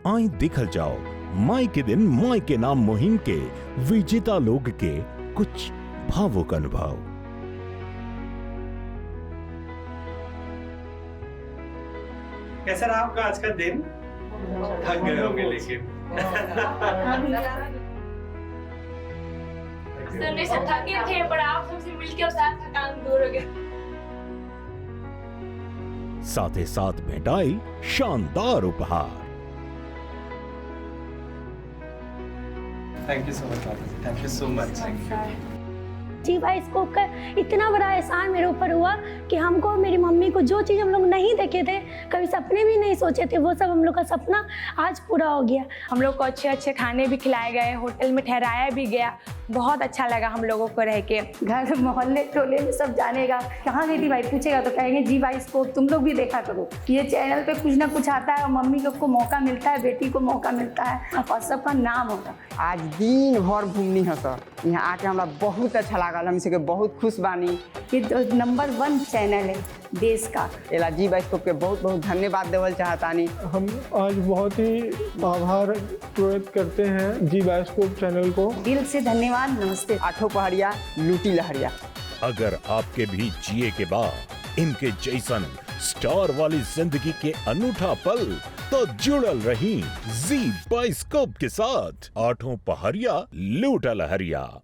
आई दिखल जाओ माई के दिन माई के नाम मुहिम के विजेता लोग के कुछ भावुक अनुभव। कैसा रहा आपका आज का दिन? थक गए होंगे लेकिन सुनने से थके थे, पर आप सबसे मिलकर और साथ थकान दूर हो गई। साथ ही साथ भेंटाई शानदार उपहार। Thank you so much, thank you so much. जी भाई स्कोप का इतना बड़ा एहसान मेरे ऊपर हुआ कि हमको और मेरी मम्मी को जो चीज़ हम लोग नहीं देखे थे, कभी सपने भी नहीं सोचे थे, वो सब हम लोग का सपना आज पूरा हो गया। हम लोग को अच्छे अच्छे खाने भी खिलाए गए, होटल में ठहराया भी गया। बहुत अच्छा लगा हम लोगों को रह के। घर मोहल्ले टोले में सब जानेगा, कहाँ गई थी भाई पूछेगा तो कहेंगे जी भाई स्कोप तुम लोग भी देखा करो। ये चैनल पे कुछ ना कुछ आता है और मम्मी लोग को मौका मिलता है, बेटी को मौका मिलता है और सबका नाम होगा। आज दिन भर घूमनी है सर, यहाँ आके हमरा बहुत अच्छा लागल, हम इसे बहुत खुश बानी। ये नंबर 1 चैनल है देश का। एला जी बाइस्कोप के बहुत बहुत धन्यवाद देवल चाहतानी। हम आज बहुत ही आभार व्यक्त करते हैं जी बाइस्कोप चैनल को। दिल से धन्यवाद, नमस्ते। आठों पहरिया लूटी लहरिया। अगर आपके भी जिए के बाद इनके जैसन स्टार वाली जिंदगी के अनूठा पल, तो जुड़ल रही जी बाइस्कोप के साथ। आठों पहरिया लूटा लहरिया।